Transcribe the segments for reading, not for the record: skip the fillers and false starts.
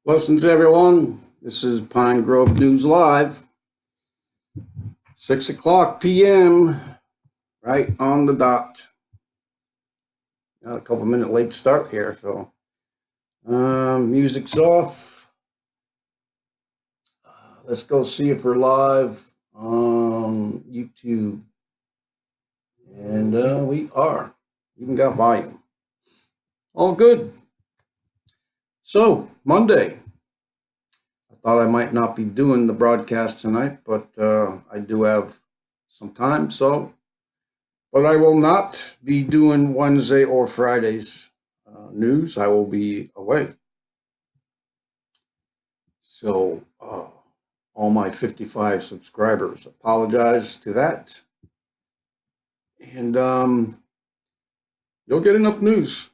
Blessings, everyone. This is Pine Grove News Live, 6 o'clock p.m., right on the dot. Got a couple minute late start here, so music's off. Let's go see if we're live on YouTube. And we are. Even got volume. All good. So, Monday. I thought I might not be doing the broadcast tonight, but I do have some time, but I will not be doing Wednesday or Friday's news. I will be away. So, all my 55 subscribers, apologize to that. And you'll get enough news.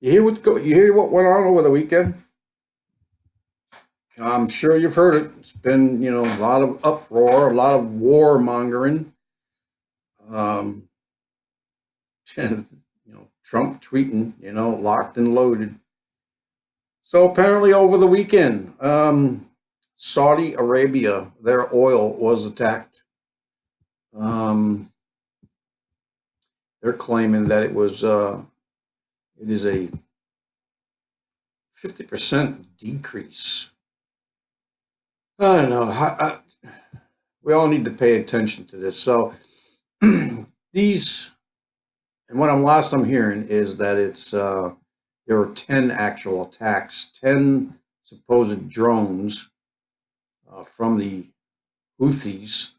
You hear what went on over the weekend? I'm sure you've heard it. It's been, a lot of uproar, a lot of warmongering. Trump tweeting, locked and loaded. So apparently over the weekend, Saudi Arabia, their oil was attacked. They're claiming that it is a 50% decrease. I don't know. We all need to pay attention to this. So these, and what last I'm hearing is that there were 10 actual attacks, 10 supposed drones from the Houthis,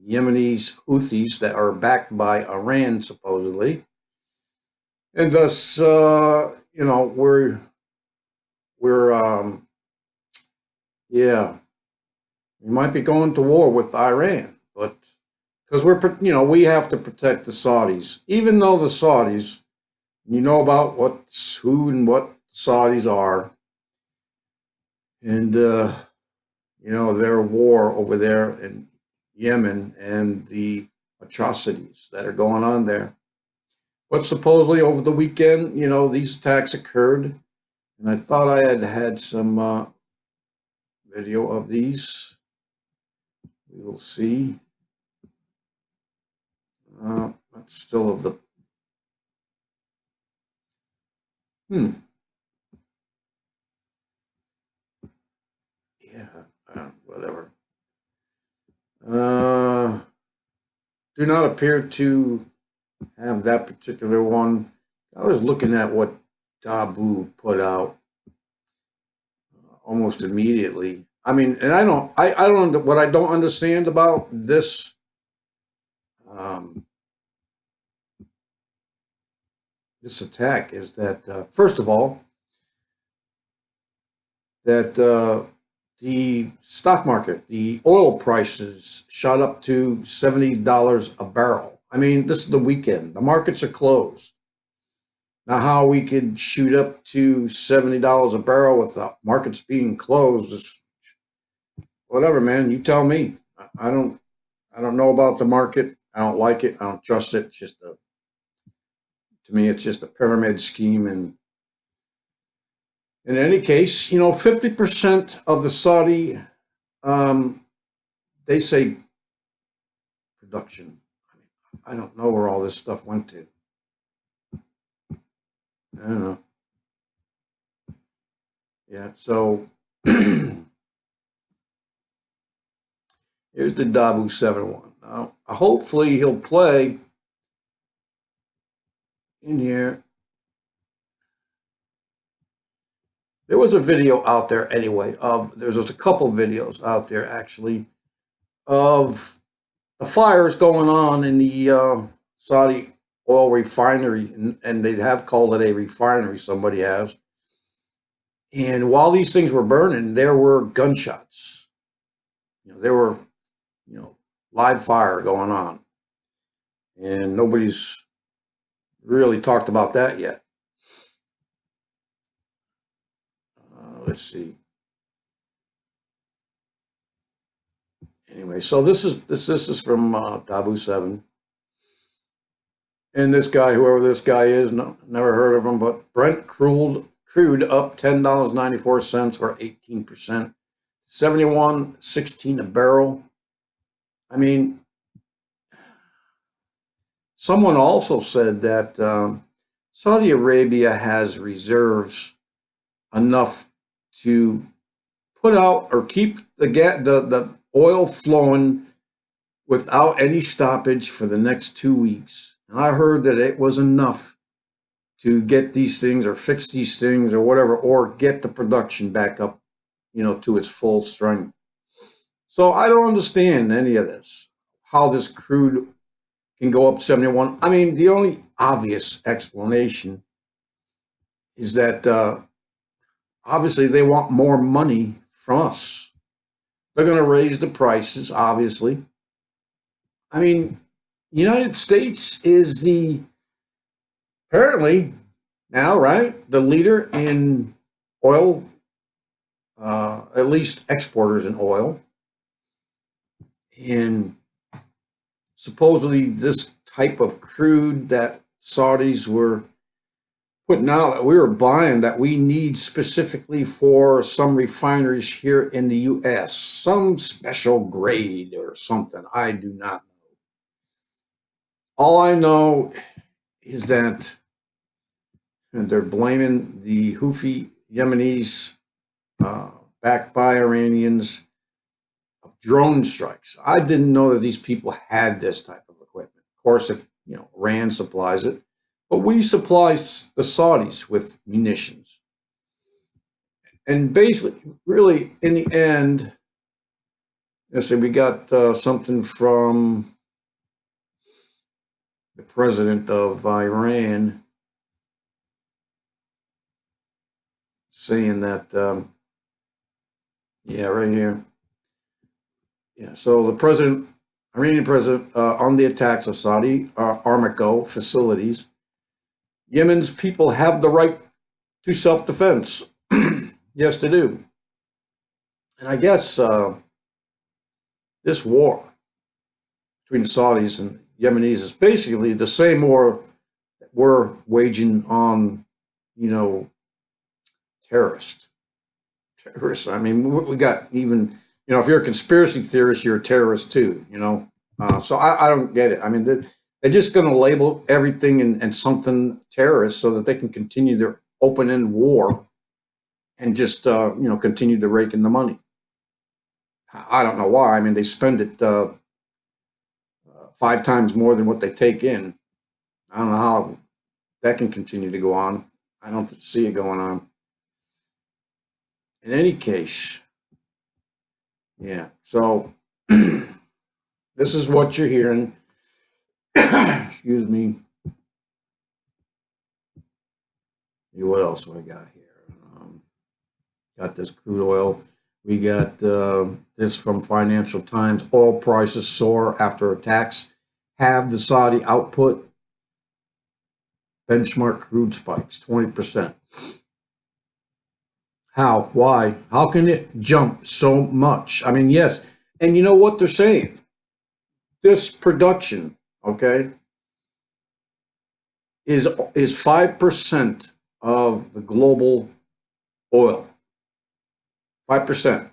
Yemenis Houthis that are backed by Iran supposedly, and thus we might be going to war with Iran, but because we have to protect the Saudis, even though the Saudis, about who and what Saudis are, and their war over there in Yemen and the atrocities that are going on there. But supposedly over the weekend, these attacks occurred, and I thought I had some video of these. We will see. That's still of the. Yeah, whatever. Do not appear to have that particular one. I was looking at what Dabu put out almost immediately. I mean, and I don't, what I don't understand about this, this attack is that, first of all, that the stock market, the oil prices shot up to $70 a barrel. I mean, this is the weekend. The markets are closed. Now, how we could shoot up to $70 a barrel with the markets being closed is whatever, man. You tell me. I don't know about the market. I don't like it. I don't trust it. It's just to me, it's just a pyramid scheme. And in any case, 50% of the Saudi, they say production. I don't know where all this stuff went to. I don't know. Yeah, so here's the Dabu 7-1. Now, hopefully he'll play in here. There was a video out there anyway there's a couple videos out there actually of the fires going on in the Saudi oil refinery, and they have called it a refinery, somebody has. And while these things were burning, there were gunshots. There were, live fire going on. And nobody's really talked about that yet. Let's see. Anyway, so this is from Dabu 7. And this guy, whoever this guy is, never heard of him, but Brent Krug crude up $10.94 or 18%, 71.16 a barrel. I mean, someone also said that Saudi Arabia has reserves enough to put out or keep the oil flowing without any stoppage for the next 2 weeks. And I heard that it was enough to get these things or fix these things or whatever, or get the production back up, to its full strength. So I don't understand any of this, how this crude can go up 71. I mean, the only obvious explanation is that obviously they want more money from us. They're going to raise the prices, obviously. I mean, United States is apparently now, right, the leader in oil, at least exporters in oil. And supposedly this type of crude that Saudis were putting out, that we were buying, that we need specifically for some refineries here in the U.S., some special grade or something. I do not know. All I know is that they're blaming the Houthi Yemenis, backed by Iranians, of drone strikes. I didn't know that these people had this type of equipment. Of course, if Iran supplies it, but we supply the Saudis with munitions. And basically, really, in the end, let's say we got something from the president of Iran saying that, yeah, right here. Yeah, so the Iranian president, on the attacks of Saudi Aramco facilities, Yemen's people have the right to self-defense. Yes, they do. And I guess this war between the Saudis and Yemenis is basically the same war that we're waging on, terrorists. I mean, we got even, if you're a conspiracy theorist, you're a terrorist too, So I don't get it. I mean, they're just going to label everything and something terrorist so that they can continue their open-end war and just, continue to rake in the money. I don't know why. I mean, they spend it 5 times more than what they take in. I don't know how that can continue to go on. I don't see it going on. In any case, yeah. So this is what you're hearing. Excuse me. What else do I got here? Got this crude oil. We got this from Financial Times. Oil prices soar after attacks have the Saudi output. Benchmark crude spikes 20%. How? Why? How can it jump so much? I mean, yes. And you know what they're saying? This production, okay, is 5% of the global oil. 5%.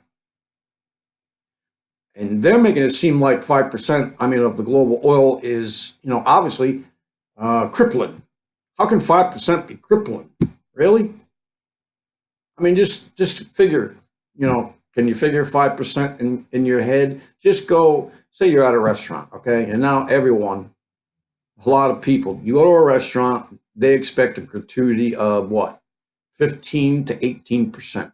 And they're making it seem like 5%, of the global oil is, obviously crippling. How can 5% be crippling? Really? I mean, just figure, can you figure 5% in your head? Just go, say you're at a restaurant, okay? And now a lot of people, you go to a restaurant, they expect a gratuity of what? 15 to 18%.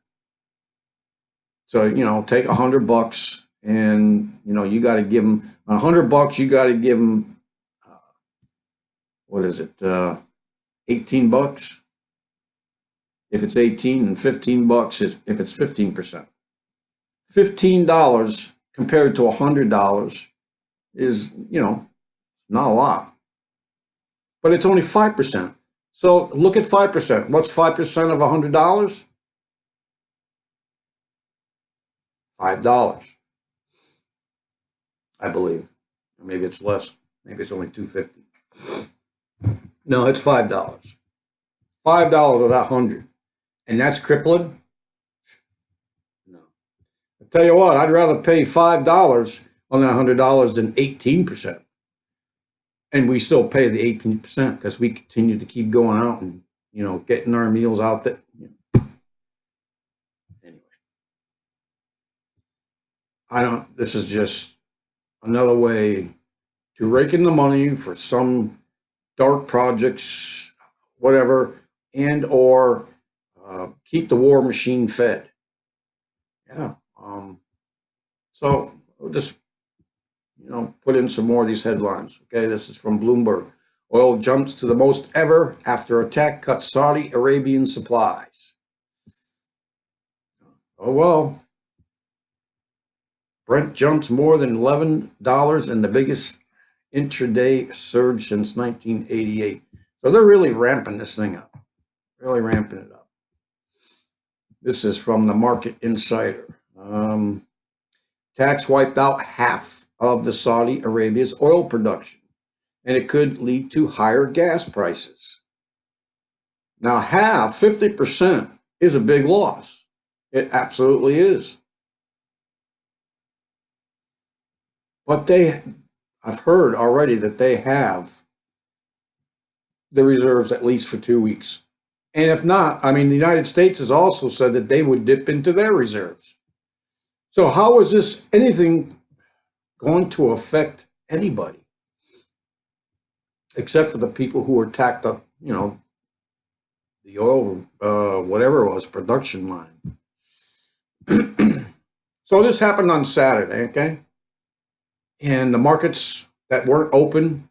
So, take $100 and, you got to give them $100, you got to give them, what is it? $18. If it's 18, and $15 if it's 15%. $15 compared to $100 is, it's not a lot. But it's only 5%. So look at 5%. What's 5% of $100? $5, I believe. Maybe it's less. Maybe it's only $2.50. No, it's $5. $5 of that 100. and that's crippling? No. I tell you what, I'd rather pay $5 on that $100 than 18%. And we still pay the 18% because we continue to keep going out and, getting our meals out there. Anyway, this is just another way to rake in the money for some dark projects, whatever, and or keep the war machine fed. Yeah. So we'll just put in some more of these headlines. Okay, this is from Bloomberg. Oil jumps to the most ever after attack cuts Saudi Arabian supplies. Oh well. Brent jumps more than $11 in the biggest intraday surge since 1988. So they're really ramping this thing up. Really ramping it up. This is from the Market Insider. Tax wiped out half of the Saudi Arabia's oil production, and it could lead to higher gas prices. Now, 50% is a big loss. It absolutely is. But I've heard already that they have the reserves at least for 2 weeks. And if not, the United States has also said that they would dip into their reserves. So how is this anything going to affect anybody except for the people who were tacked up, the oil, whatever it was, production line. So this happened on Saturday, okay? And the markets that weren't open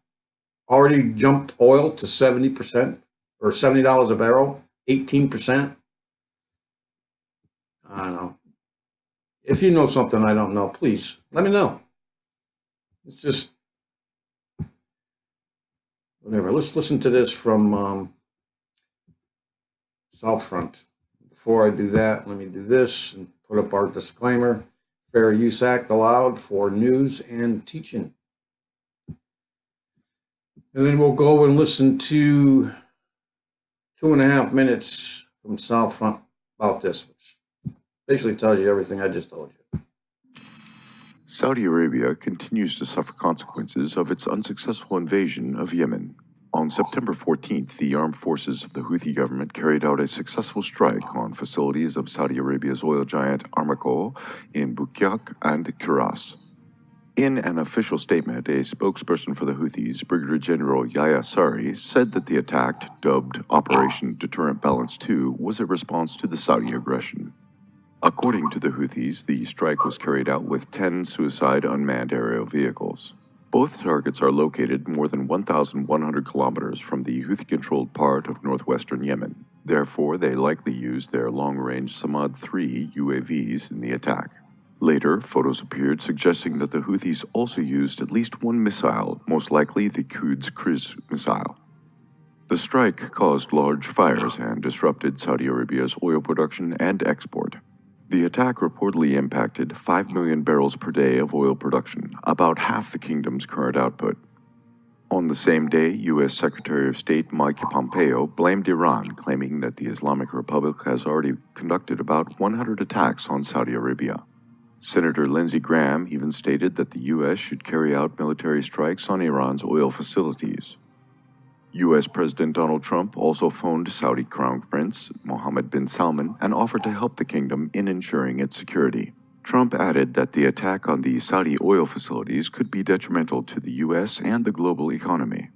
already jumped oil to 70% or $70 a barrel, 18%. I don't know. If you know something I don't know, please let me know. It's just whatever. Let's listen to this from Southfront. Before I do that, let me do this and put up our disclaimer. Fair Use Act allowed for news and teaching. And then we'll go and listen to 2.5 minutes from Southfront about this, which basically tells you everything I just told you. Saudi Arabia continues to suffer consequences of its unsuccessful invasion of Yemen. On September 14th, the armed forces of the Houthi government carried out a successful strike on facilities of Saudi Arabia's oil giant Aramco in Buqaq and Kiras. In an official statement, a spokesperson for the Houthis, Brigadier General Yahya Sari, said that the attack, dubbed Operation Deterrent Balance II, was a response to the Saudi aggression. According to the Houthis, the strike was carried out with 10 suicide unmanned aerial vehicles. Both targets are located more than 1,100 kilometers from the Houthi-controlled part of northwestern Yemen. Therefore, they likely used their long-range Samad-3 UAVs in the attack. Later, photos appeared suggesting that the Houthis also used at least one missile, most likely the Quds Kriz missile. The strike caused large fires and disrupted Saudi Arabia's oil production and export. The attack reportedly impacted 5 million barrels per day of oil production, about half the kingdom's current output. On the same day, U.S. Secretary of State Mike Pompeo blamed Iran, claiming that the Islamic Republic has already conducted about 100 attacks on Saudi Arabia. Senator Lindsey Graham even stated that the U.S. should carry out military strikes on Iran's oil facilities. U.S. President Donald Trump also phoned Saudi Crown Prince Mohammed bin Salman and offered to help the kingdom in ensuring its security. Trump added that the attack on the Saudi oil facilities could be detrimental to the U.S. and the global economy.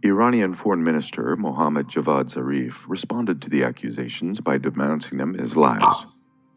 Iranian Foreign Minister Mohammad Javad Zarif responded to the accusations by denouncing them as lies.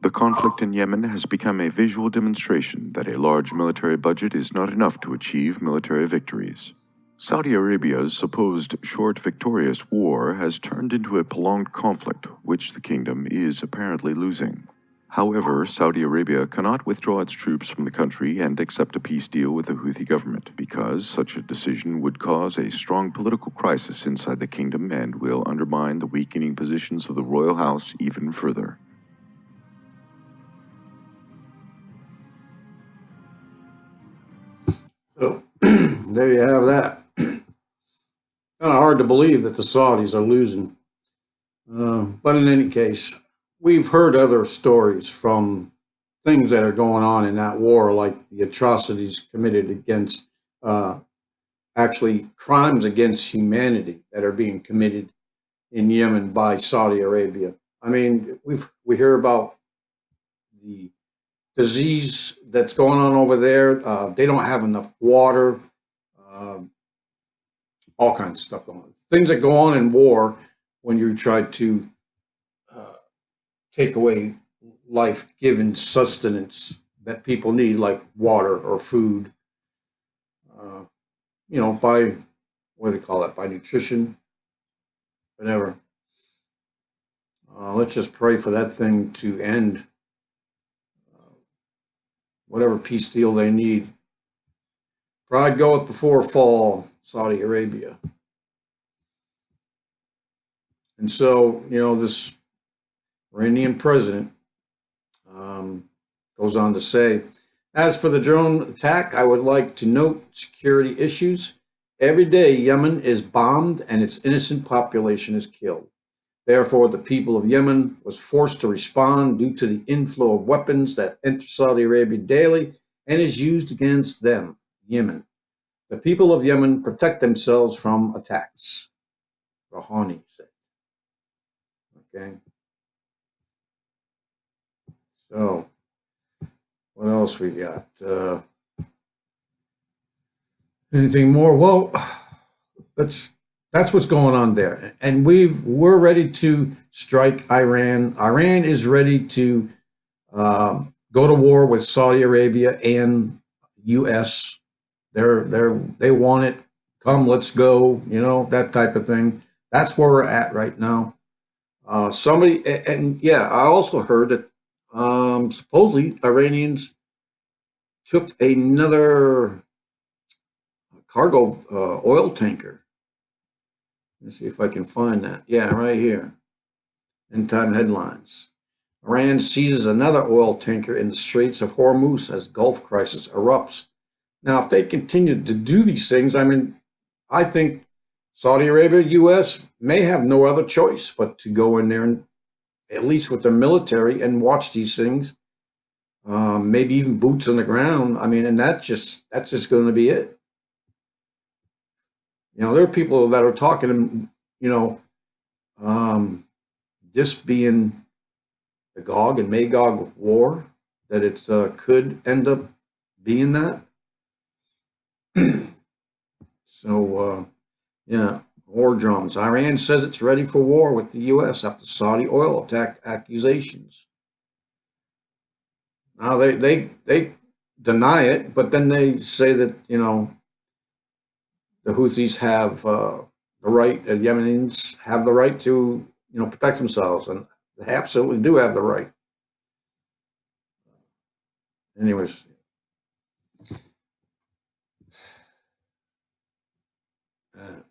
The conflict in Yemen has become a visual demonstration that a large military budget is not enough to achieve military victories. Saudi Arabia's supposed short victorious war has turned into a prolonged conflict, which the kingdom is apparently losing. However, Saudi Arabia cannot withdraw its troops from the country and accept a peace deal with the Houthi government, because such a decision would cause a strong political crisis inside the kingdom and will undermine the weakening positions of the royal house even further. So there you have that. Kind of hard to believe that the Saudis are losing. But in any case, we've heard other stories from things that are going on in that war, like the atrocities committed against, uh, actually crimes against humanity that are being committed in Yemen by Saudi Arabia. I mean, we hear about the disease that's going on over there. They don't have enough water. Um, all kinds of stuff going on. Things that go on in war when you try to uh, take away life-giving sustenance that people need, like water or food. Uh, by what do they call it? By nutrition, whatever. Let's just pray for that thing to end. Uh, whatever peace deal they need. Pride goeth before fall, Saudi Arabia. And so, this Iranian president goes on to say, as for the drone attack, I would like to note security issues. Every day, Yemen is bombed and its innocent population is killed. Therefore, the people of Yemen was forced to respond due to the inflow of weapons that enter Saudi Arabia daily and is used against them, Yemen. The people of Yemen protect themselves from attacks, Rouhani said. Okay. So, what else we got? Anything more? Well, that's what's going on there, and we're ready to strike Iran. Iran is ready to go to war with Saudi Arabia and U.S. They want it. Come, let's go. That type of thing. That's where we're at right now. Yeah, I also heard that supposedly Iranians took another cargo oil tanker. Let's see if I can find that. Yeah, right here. End time headlines. Iran seizes another oil tanker in the Straits of Hormuz as Gulf crisis erupts. Now, if they continue to do these things, I mean, I think Saudi Arabia, U.S. may have no other choice but to go in there and, at least with the military, and watch these things. Maybe even boots on the ground. I mean, and that's just going to be it. There are people that are talking, um, this being the Gog and Magog war, that it could end up being that. So, yeah, war drums. Iran says it's ready for war with the U.S. after Saudi oil attack accusations. Now they deny it, but then they say that the Houthis have the right, the Yemenis have the right to protect themselves, and they absolutely do have the right. Anyways,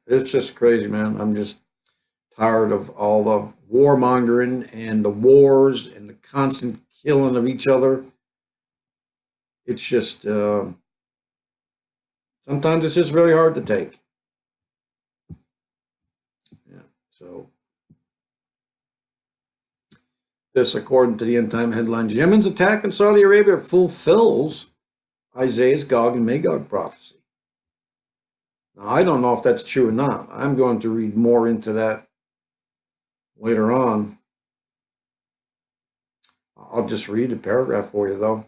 it's just crazy, man. I'm just tired of all the warmongering and the wars and the constant killing of each other. It's just sometimes it's just very hard to take. Yeah. So this, according to the end time headlines, Yemen's attack in Saudi Arabia fulfills Isaiah's Gog and Magog prophecy. Now, I don't know if that's true or not. I'm going to read more into that later on. I'll just read a paragraph for you, though.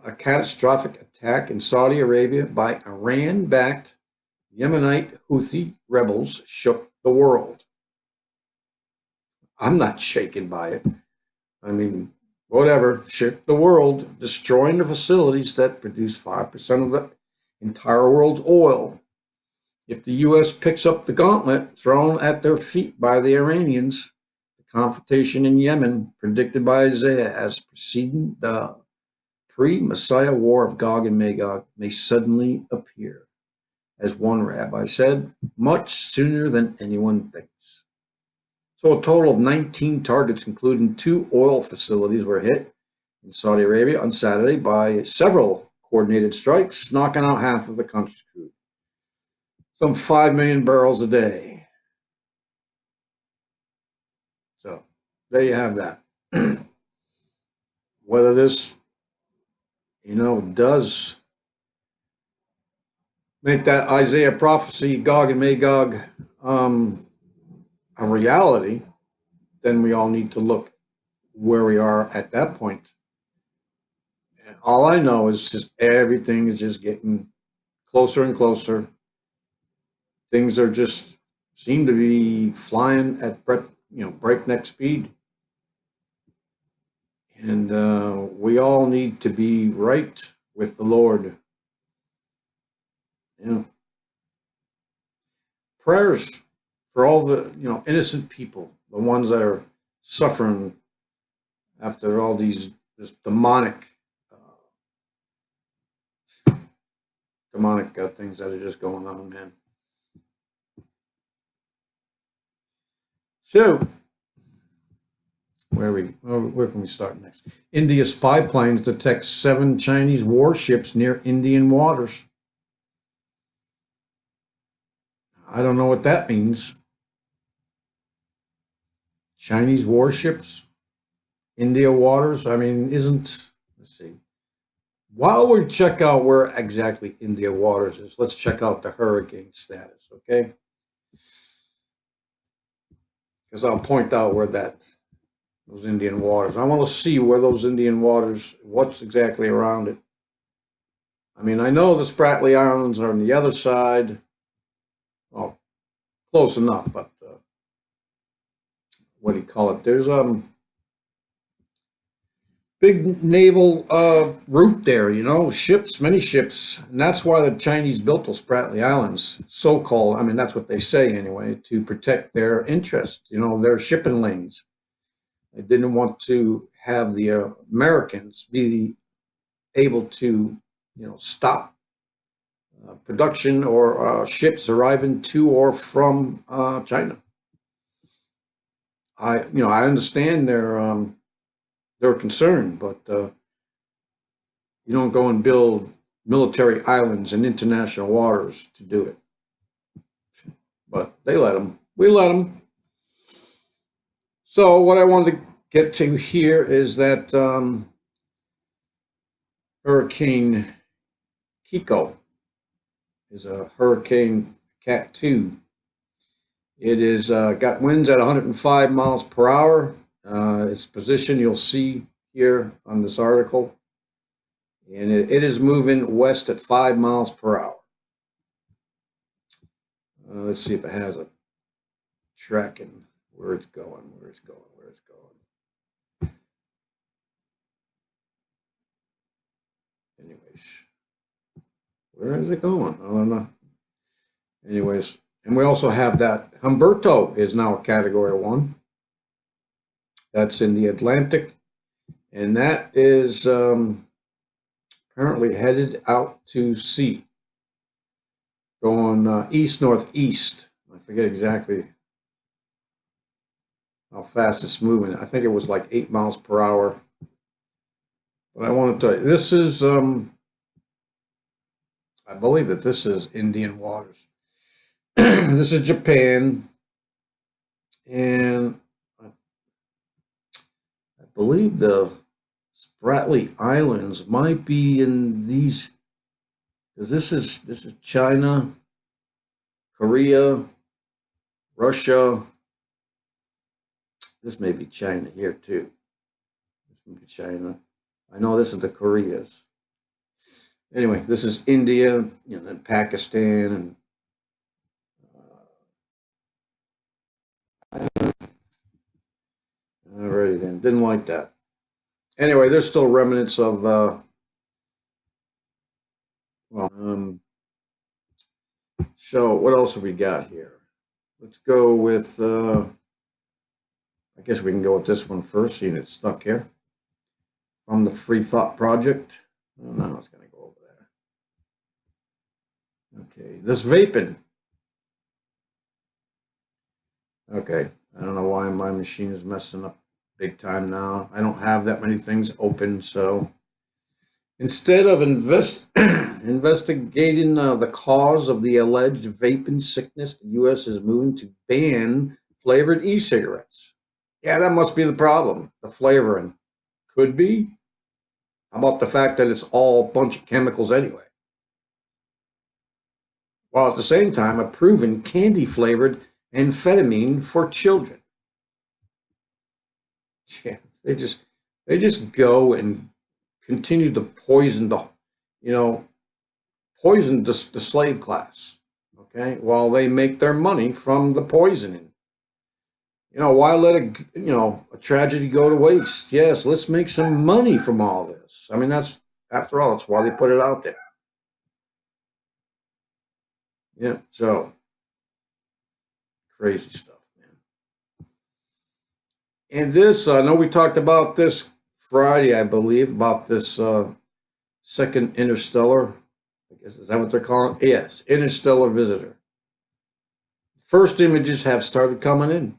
A catastrophic attack in Saudi Arabia by Iran-backed Yemenite Houthi rebels shook the world. I'm not shaken by it. I mean, whatever, shook the world, destroying the facilities that produce 5% of the entire world's oil. If the U.S. picks up the gauntlet thrown at their feet by the Iranians, the confrontation in Yemen, predicted by Isaiah as preceding the pre-Messiah war of Gog and Magog, may suddenly appear. As one rabbi said, much sooner than anyone thinks. So a total of 19 targets, including 2 oil facilities, were hit in Saudi Arabia on Saturday by several coordinated strikes, knocking out half of the country's crude. Some 5 million barrels a day. So there you have that. whether this, does make that Isaiah prophecy, Gog and Magog, um, a reality, then we all need to look where we are at that point. And all I know is just everything is just getting closer and closer. Things are just seem to be flying at breakneck speed, and we all need to be right with the Lord. You know, prayers for all the innocent people, the ones that are suffering after all these just demonic things that are just going on, man. So where can we start next? India spy planes detect 7 Chinese warships near Indian waters. I don't know what that means. Chinese warships, India waters. I mean, let's see. While we check out where exactly India waters is, let's check out the hurricane status, okay? Because I'll point out where those Indian waters. I want to see where those Indian waters, what's exactly around it. I mean, I know the Spratly Islands are on the other side. Oh, close enough, but what do you call it? There's big naval route there, ships, many ships, and that's why the Chinese built those Spratly Islands, so-called. I mean, that's what they say anyway, to protect their interest, their shipping lanes. They didn't want to have the Americans be able to, stop production or ships arriving to or from China. I understand their concern, but you don't go and build military islands in international waters to do it. But they let them. We let them. So what I wanted to get to here is that Hurricane Kiko is a Hurricane Cat 2. It is got winds at 105 miles per hour. Its position you'll see here on this article. And it is moving west at 5 miles per hour. Let's see if it has a tracking where it's going. Anyways, where is it going? I don't know. Anyways, and we also have that Humberto is now a Category 1. That's in the Atlantic, and that is apparently headed out to sea, going east-northeast. I forget exactly how fast it's moving. I think it was like 8 miles per hour. But I want to tell you, this is, I believe that this is Indian waters. This is Japan, and I believe the Spratly Islands might be in these, because this is China, Korea, Russia. This may be China here too. This may be China. I know this is the Koreas. Anyway, this is India, then Pakistan, and alrighty then. Didn't like that. Anyway, there's still remnants of so what else have we got here? Let's go with I guess we can go with this one first, seeing it's stuck here. From the Free Thought Project. Oh, no, it's gonna go over there. Okay, this vaping. Okay, I don't know why my machine is messing up big time now. I don't have that many things open, so instead of investigating the cause of the alleged vaping sickness, the U.S. is moving to ban flavored e-cigarettes Yeah, that must be the problem. The flavoring could be. How about the fact that it's all a bunch of chemicals anyway? While at the same time approving candy flavored amphetamine for children. Yeah, they just go and continue to poison you know, poison the slave class. Okay, while they make their money from the poisoning. Why let a tragedy go to waste? Yes, let's make some money from all this. I mean, after all, that's why they put it out there. Yeah, so crazy stuff, man. And this, I know we talked about this Friday, I believe, about this second interstellar. I guess is that what they're calling it? Yes, interstellar visitor. First images have started coming in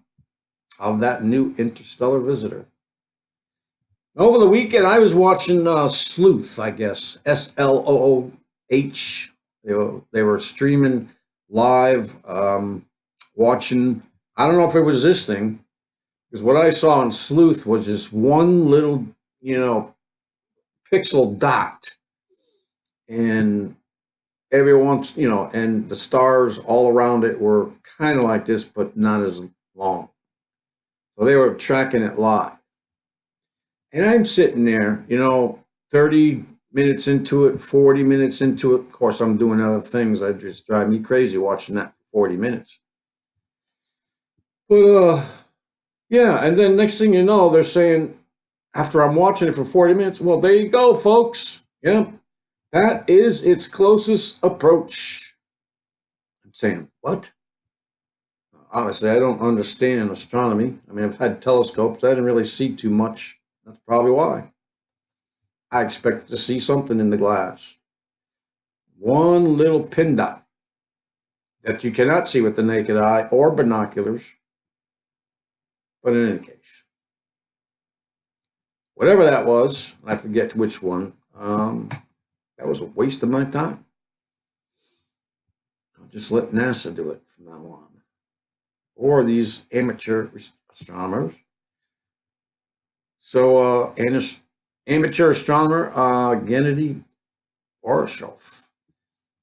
of that new interstellar visitor. Over the weekend, I was watching Sleuth, I guess, Slooh. They were streaming live, watching. I don't know if it was this thing, because what I saw in Sleuth was just one little, you know, pixel dot, and and the stars all around it were kind of like this, but not as long. So they were tracking it live. And I'm sitting there, 30 minutes into it, 40 minutes into it. Of course, I'm doing other things that just drive me crazy watching that for 40 minutes. But yeah, and then next thing you know, they're saying after I'm watching it for 40 minutes, well, there you go, folks. Yep, that is its closest approach. I'm saying, what? Obviously, I don't understand astronomy. I mean, I've had telescopes. I didn't really see too much. That's probably why. I expect to see something in the glass. One little pin dot that you cannot see with the naked eye or binoculars. But in any case, whatever that was, I forget which one, that was a waste of my time. I'll just let NASA do it from now on. Or these amateur astronomers. So, amateur astronomer Gennady Borisov.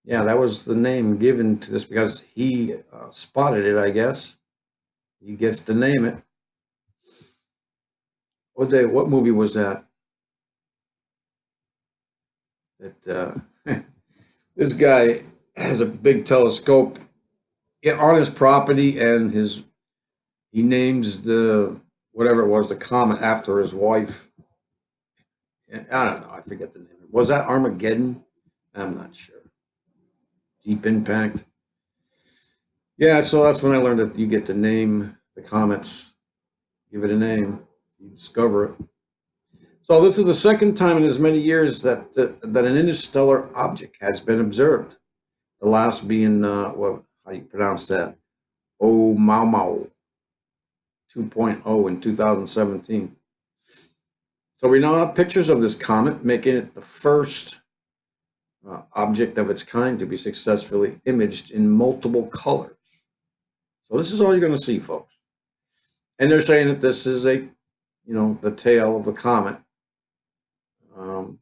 Yeah, that was the name given to this because he spotted it, I guess. He gets to name it. What movie was that? That this guy has a big telescope on his property, and he names the whatever it was the comet after his wife. I don't know. I forget the name. Was that Armageddon? I'm not sure. Deep Impact. Yeah, so that's when I learned that you get to name the comets, give it a name, you discover it. So this is the second time in as many years that an interstellar object has been observed. The last being how do you pronounce that? Oumuamua 2.0 in 2017. So we now have pictures of this comet, making it the first object of its kind to be successfully imaged in multiple colors. So this is all you're going to see, folks. And they're saying that this is the tail of the comet. Um,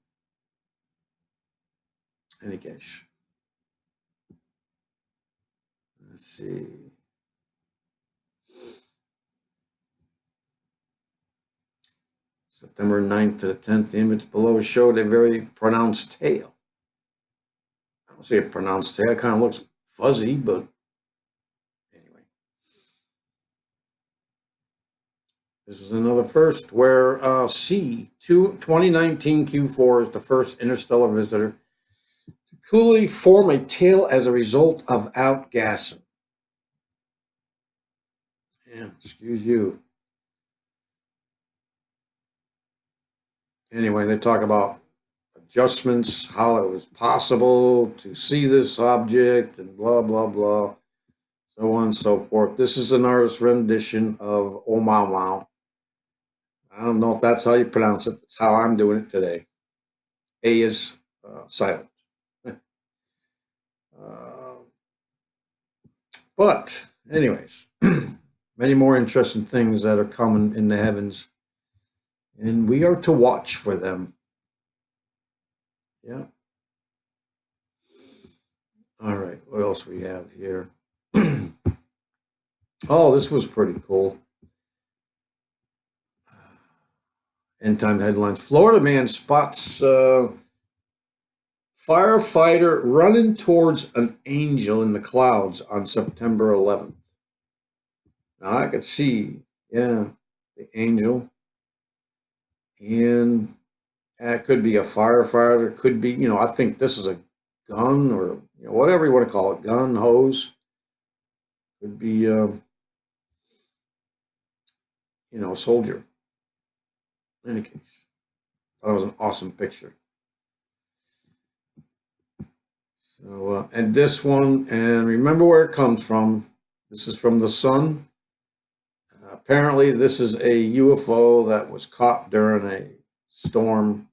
any case, let's see. September 9th to the 10th, the image below showed a very pronounced tail. I don't see a pronounced tail. It kind of looks fuzzy, but anyway. This is another first where C2 2019 Q4 is the first interstellar visitor to coolly form a tail as a result of outgassing. Yeah, excuse you. Anyway, they talk about adjustments, how it was possible to see this object, and blah, blah, blah, so on and so forth. This is an artist's rendition of Oh Mau Mau. I don't know if that's how you pronounce it. That's how I'm doing it today. A is silent. uh, but, anyways, many more interesting things that are coming in the heavens, and we are to watch for them. Yeah. All right. What else we have here? Oh, this was pretty cool. End time headlines: Florida man spots firefighter running towards an angel in the clouds on September 11th. Now I could see, yeah, the angel, and it could be a firefighter, could be, I think this is a gun or whatever you want to call it, gun, hose, could be, a soldier. In any case, that was an awesome picture. So, and this one, and remember where it comes from. This is from the sun. Apparently, this is a UFO that was caught during a storm.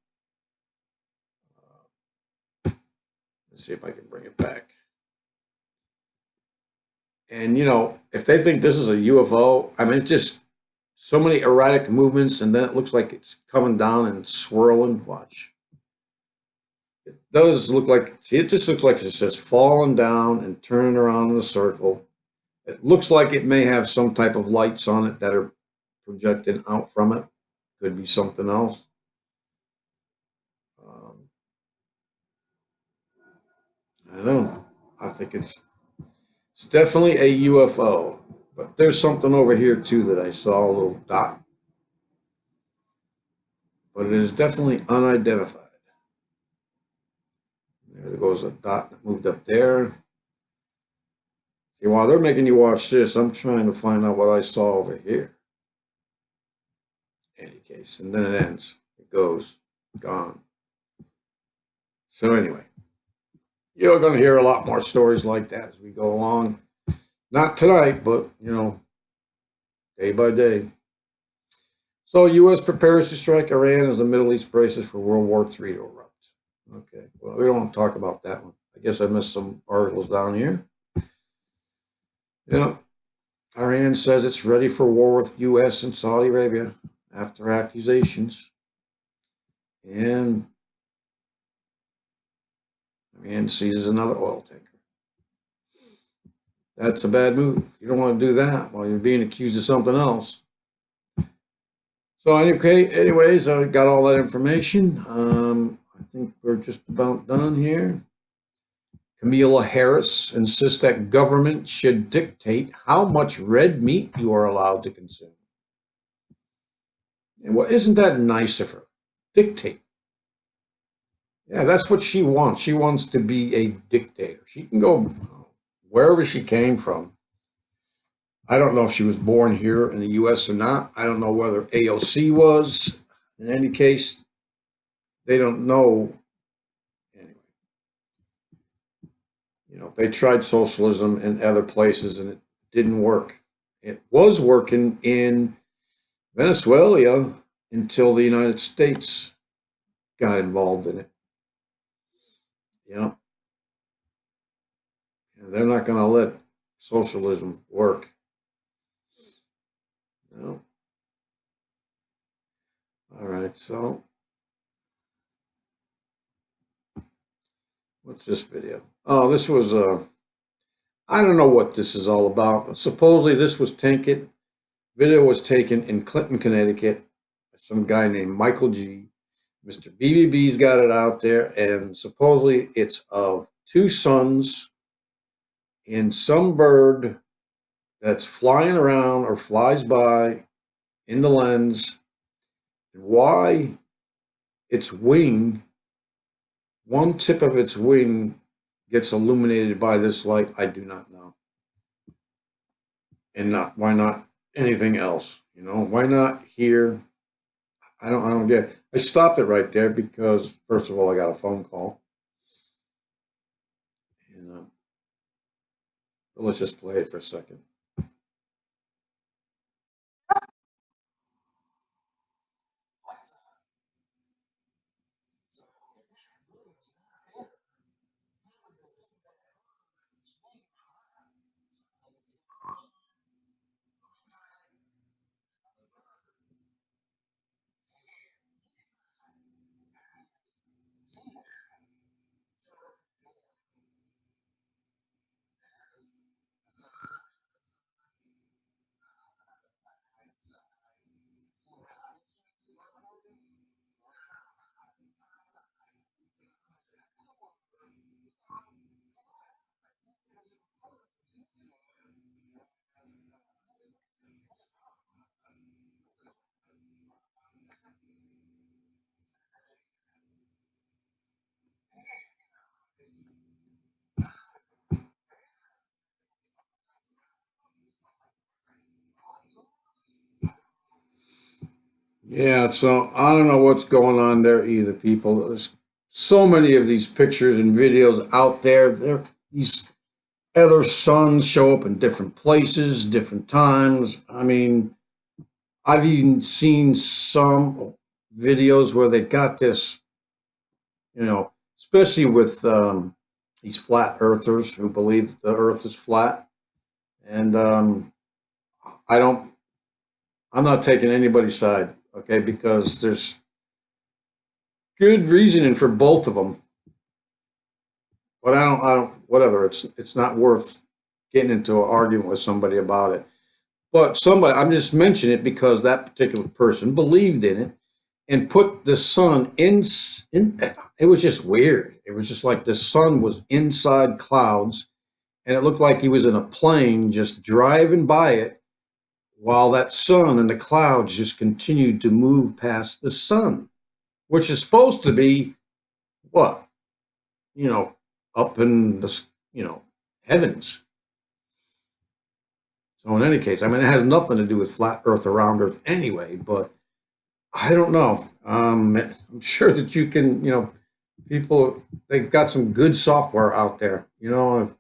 Let's see if I can bring it back. And if they think this is a UFO, I mean, it's just so many erratic movements, and then it looks like it's coming down and swirling. Watch. It does look like, see, it just looks like it's just falling down and turning around in a circle. It looks like it may have some type of lights on it that are projecting out from it. Could be something else. Um, I don't know. I think it's definitely a UFO, but there's something over here too that I saw a little dot, but it is definitely unidentified. There goes a dot that moved up there. See, while they're making you watch this, I'm trying to find out what I saw over here. In any case, and then it ends. It goes, gone. So anyway, you're going to hear a lot more stories like that as we go along. Not tonight, but day by day. So U.S. prepares to strike Iran as the Middle East braces for World War III to erupt. Okay, well, we don't want to talk about that one. I guess I missed some articles down here. Yeah, Iran says it's ready for war with U.S. and Saudi Arabia after accusations. And Iran seizes another oil tanker. That's a bad move. You don't want to do that while you're being accused of something else. So, anyways, I got all that information. I think we're just about done here. Kamala Harris insists that government should dictate how much red meat you are allowed to consume. And well, isn't that nice of her? Dictate. Yeah, that's what she wants. She wants to be a dictator. She can go wherever she came from. I don't know if she was born here in the U.S. or not. I don't know whether AOC was. In any case, they don't know. Anyway, they tried socialism in other places and it didn't work. It was working in Venezuela until the United States got involved in it. Yeah, and they're not going to let socialism work. No. All right, so what's this video? Oh, this was I don't know what this is all about. Supposedly this was taken. Video was taken in Clinton, Connecticut. Some guy named Michael G. Mr. BBB's got it out there, and supposedly it's of two suns and some bird that's flying around or flies by in the lens. And why its wing, one tip of its wing, gets illuminated by this light, I do not know. And not why not anything else? Why not here? I don't get it. I stopped it right there because first of all I got a phone call. And let's just play it for a second. Yeah, so I don't know what's going on there either, people. There's so many of these pictures and videos out there. These other suns show up in different places, different times. I mean, I've even seen some videos where they got this, especially with these flat earthers who believe the earth is flat. And I don't, I'm not taking anybody's side, okay, because there's good reasoning for both of them. But whatever. It's not worth getting into an argument with somebody about it. But somebody, I'm just mentioning it because that particular person believed in it and put the sun in. It was just weird. It was just like the sun was inside clouds, and it looked like he was in a plane just driving by it, while that sun and the clouds just continued to move past the sun, which is supposed to be what, you know, up in the heavens. So in any case, I mean, it has nothing to do with flat Earth or round Earth anyway. But I don't know. I'm sure that you can, people they've got some good software out there. You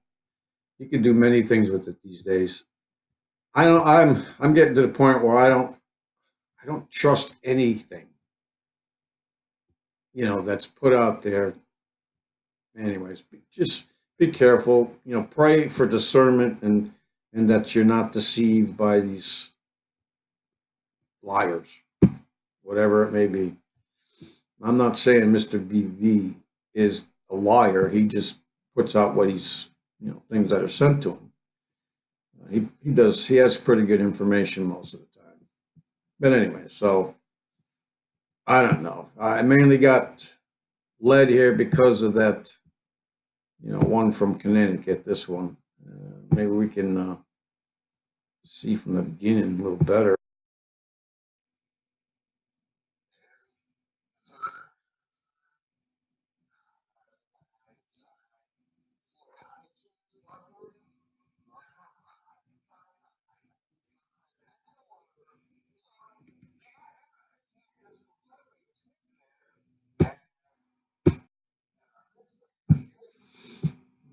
can do many things with it these days. I don't. I'm getting to the point where I don't trust anything, that's put out there. Anyways, just be careful. Pray for discernment and that you're not deceived by these liars, whatever it may be. I'm not saying Mr. BV is a liar. He just puts out what he's, things that are sent to him. He has pretty good information most of the time. But anyway, so I don't know. I mainly got led here because of that, one from Connecticut, this one. Maybe we can see from the beginning a little better.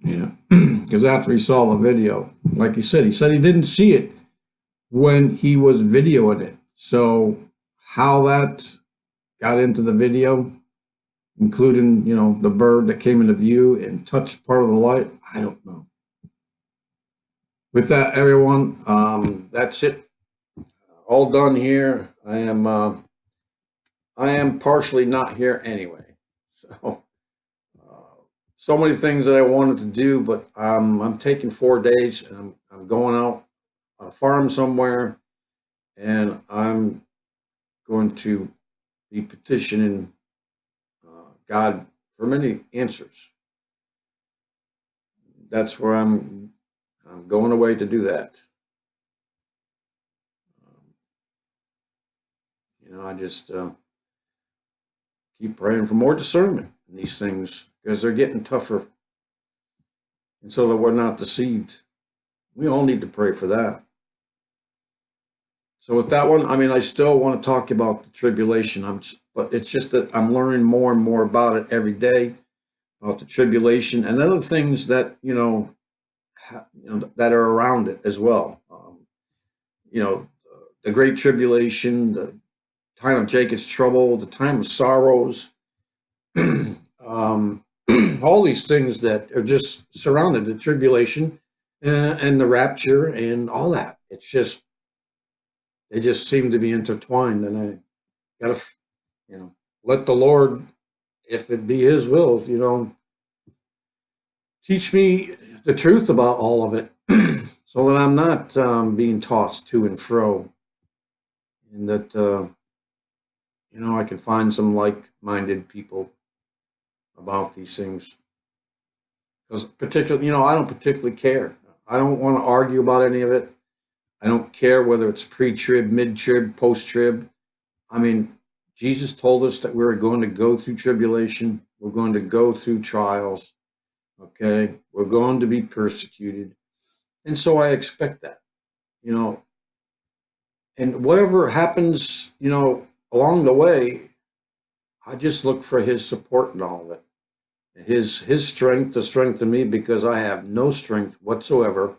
Yeah. Because after he saw the video, like he said he didn't see it when he was videoing it. So how that got into the video, including, the bird that came into view and touched part of the light, I don't know. With that, everyone, that's it. All done here. I am partially not here anyway. So so many things that I wanted to do, but I'm taking 4 days and I'm going out on a farm somewhere, and I'm going to be petitioning God for many answers. That's where I'm going away to do that. Um, I just keep praying for more discernment in these things because they're getting tougher, and so that we're not deceived. We all need to pray for that. So with that one, I mean, I still want to talk about the tribulation. But it's just that I'm learning more and more about it every day, about the tribulation and other things that that are around it as well. You know, the Great Tribulation, the time of Jacob's trouble, the time of sorrows, um, all these things that are just surrounded the tribulation and the rapture and all that. It's just they just seem to be intertwined, and I gotta let the Lord, if it be His will, teach me the truth about all of it, so that I'm not being tossed to and fro, and that I can find some like-minded people about these things. Because particularly, I don't particularly care. I don't want to argue about any of it. I don't care whether it's pre-trib, mid-trib, post-trib. I mean, Jesus told us that we were going to go through tribulation. We're going to go through trials. Okay, we're going to be persecuted, and so I expect that. You know, and whatever happens, along the way, I just look for his support in all of it. His strength to strengthen me because I have no strength whatsoever.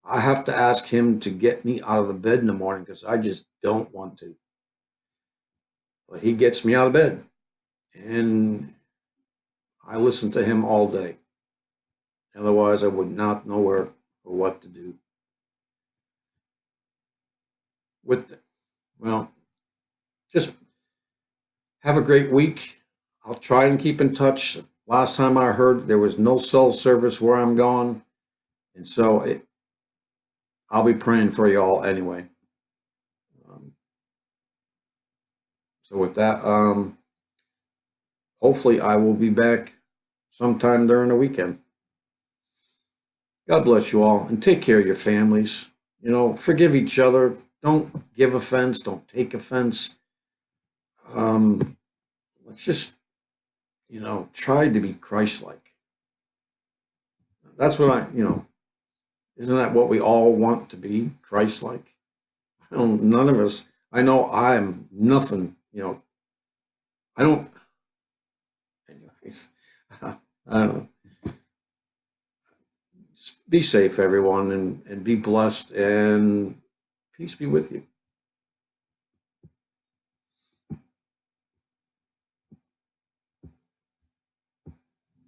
I have to ask him to get me out of the bed in the morning because I just don't want to. But he gets me out of bed, and I listen to him all day. Otherwise, I would not know where or what to do. With well, just have a great week. I'll try and keep in touch. Last time I heard, there was no cell service where I'm going, and so I'll be praying for you all anyway. Um, so with that, hopefully I will be back sometime during the weekend. God bless you all, and take care of your families. Forgive each other. Don't give offense. Don't take offense. Let's just, try to be Christ-like. That's what isn't that what we all want to be, Christ-like? None of us, I know I'm nothing, I don't, anyways, I don't know. Just be safe, everyone, and be blessed, and peace be with you.